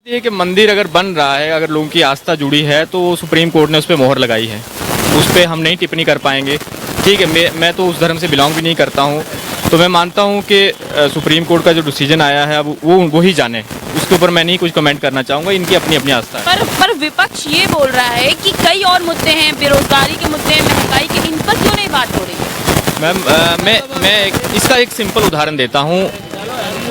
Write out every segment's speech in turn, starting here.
ये कि मंदिर अगर बन रहा है, अगर लोगों की आस्था जुड़ी है, तो सुप्रीम कोर्ट ने उस पर मोहर लगाई है, उस पर हम नहीं टिप्पणी कर पाएंगे। ठीक है, मैं तो उस धर्म से बिलोंग भी नहीं करता हूँ, तो मैं मानता हूँ कि सुप्रीम कोर्ट का जो डिसीजन आया है अब वो ही जाने, उसके ऊपर मैं नहीं कुछ कमेंट करना चाहूँगा। इनकी अपनी अपनी आस्था है। पर विपक्ष ये बोल रहा है कि कई और मुद्दे हैं, बेरोजगारी के मुद्दे हैं, महंगाई के, इन पर क्यों नहीं बात हो रही है? मैम मैं इसका एक सिंपल उदाहरण देता हूँ।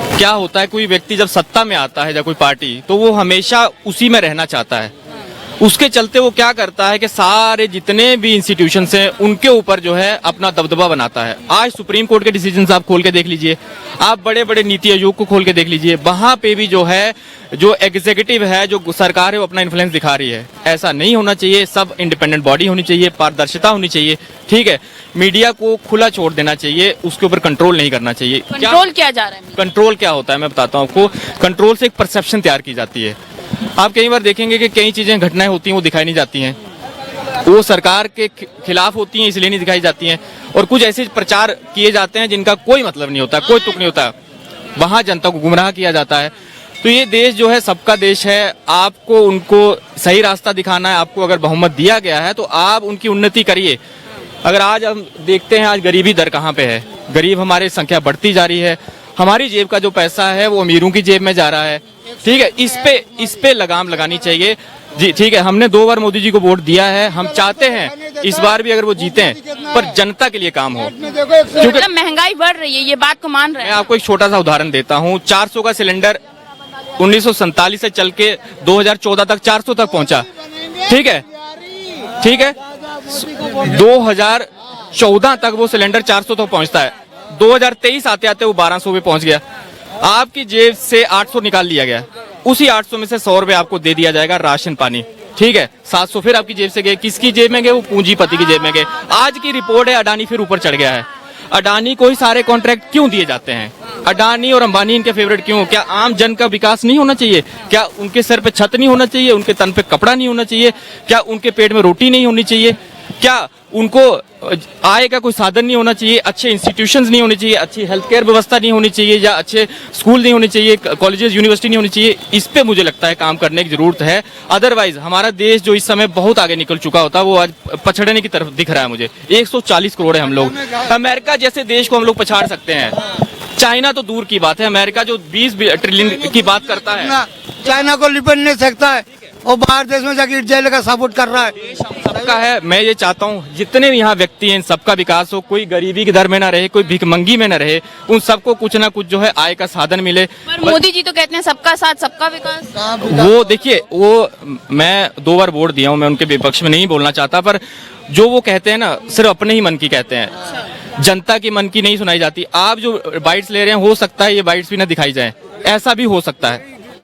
क्या होता है, कोई व्यक्ति जब सत्ता में आता है या कोई पार्टी, तो वो हमेशा उसी में रहना चाहता है। उसके चलते वो क्या करता है कि सारे जितने भी इंस्टीट्यूशंस हैं उनके ऊपर जो है अपना दबदबा बनाता है। आज सुप्रीम कोर्ट के डिसीजंस आप खोल के देख लीजिए, आप बड़े बड़े नीति आयोग को खोल के देख लीजिए, वहां पे भी जो है जो एग्जीक्यूटिव है, जो सरकार है, वो अपना इन्फ्लुएंस दिखा रही है। ऐसा नहीं होना चाहिए, सब इंडिपेंडेंट बॉडी होनी चाहिए, पारदर्शिता होनी चाहिए। ठीक है, मीडिया को खुला छोड़ देना चाहिए, उसके ऊपर कंट्रोल नहीं करना चाहिए। कंट्रोल क्या जा रहा है? कंट्रोल क्या होता है मैं बताता हूँ आपको। कंट्रोल से एक परसेप्शन तैयार की जाती है। आप कई बार देखेंगे कि कई चीजें, घटनाएं होती हैं, वो दिखाई नहीं जाती हैं, वो सरकार के खिलाफ होती हैं, इसलिए नहीं दिखाई जाती हैं। और कुछ ऐसे प्रचार किए जाते हैं जिनका कोई मतलब नहीं होता, कोई तुक नहीं होता, वहां जनता को गुमराह किया जाता है। तो ये देश जो है सबका देश है, आपको उनको सही रास्ता दिखाना है। आपको अगर बहुमत दिया गया है तो आप उनकी उन्नति करिए। अगर आज हम देखते हैं आज गरीबी दर कहाँ पे है, गरीब हमारी संख्या बढ़ती जा रही है, हमारी जेब का जो पैसा है वो अमीरों की जेब में जा रहा है। ठीक है, इस पे लगाम लगानी चाहिए जी। ठीक है, हमने 2 बार मोदी जी को वोट दिया है, हम चाहते हैं इस बार भी अगर वो जीते हैं पर जनता के लिए काम हो, क्योंकि मतलब महंगाई बढ़ रही है, ये बात को मान रहे मैं हैं? आपको एक छोटा सा उदाहरण देता हूँ। 400 का सिलेंडर 1947 से चल के 2014 तक 400 तक पहुंचा। ठीक है, 2014 तक वो सिलेंडर 400 तक पहुंचता है, 2023 आते आते वो 1200 पे पहुंच गया। आपकी जेब से 800 निकाल लिया गया, उसी 800 में से 100 रुपए आपको दे दिया जाएगा राशन पानी। ठीक है, 700 फिर आपकी जेब से गए, किसकी जेब में गए? वो पूंजीपति की जेब में गए। आज की रिपोर्ट है अडानी फिर ऊपर चढ़ गया है। अडानी को ही सारे कॉन्ट्रैक्ट क्यों दिए जाते हैं? अडानी और अंबानी इनके फेवरेट क्यों? क्या आम जन का विकास नहीं होना चाहिए? क्या उनके सर पे छत नहीं होना चाहिए? उनके तन पे कपड़ा नहीं होना चाहिए? क्या उनके पेट में रोटी नहीं होनी चाहिए? क्या उनको आय का कोई साधन नहीं होना चाहिए? अच्छे इंस्टीट्यूशंस नहीं होने चाहिए? अच्छी हेल्थ केयर व्यवस्था नहीं होनी चाहिए? या अच्छे स्कूल नहीं होने चाहिए? कॉलेजेस यूनिवर्सिटी नहीं होनी चाहिए? इस पे मुझे लगता है काम करने की जरूरत है। अदरवाइज हमारा देश जो इस समय बहुत आगे निकल चुका होता है वो आज पछड़ने की तरफ दिख रहा है मुझे। 140 करोड़ है हम लोग, अमेरिका जैसे देश को हम लोग पछाड़ सकते हैं। चाइना तो दूर की बात है, अमेरिका जो 20 ट्रिलियन की बात करता है, चाइना को लिपट नहीं सकता है, वो बाहर देश में जाकर जेल का सपोर्ट कर रहा है। देश हम सबका है। मैं ये चाहता हूँ जितने भी यहाँ व्यक्ति हैं सबका विकास हो, कोई गरीबी की दर में ना रहे, कोई भिखमंगी में ना रहे, उन सबको कुछ ना कुछ जो है आय का साधन मिले। पर मोदी जी तो कहते हैं सबका साथ सबका विकास। वो देखिए, वो मैं 2 बार वोट दिया हूँ, मैं उनके विपक्ष में नहीं बोलना चाहता, पर जो वो कहते हैं ना सिर्फ अपने ही मन की कहते हैं, जनता की मन की नहीं सुनाई जाती। आप जो बाइट्स ले रहे हैं, हो सकता है ये बाइट्स भी ना दिखाई जाए, ऐसा भी हो सकता है।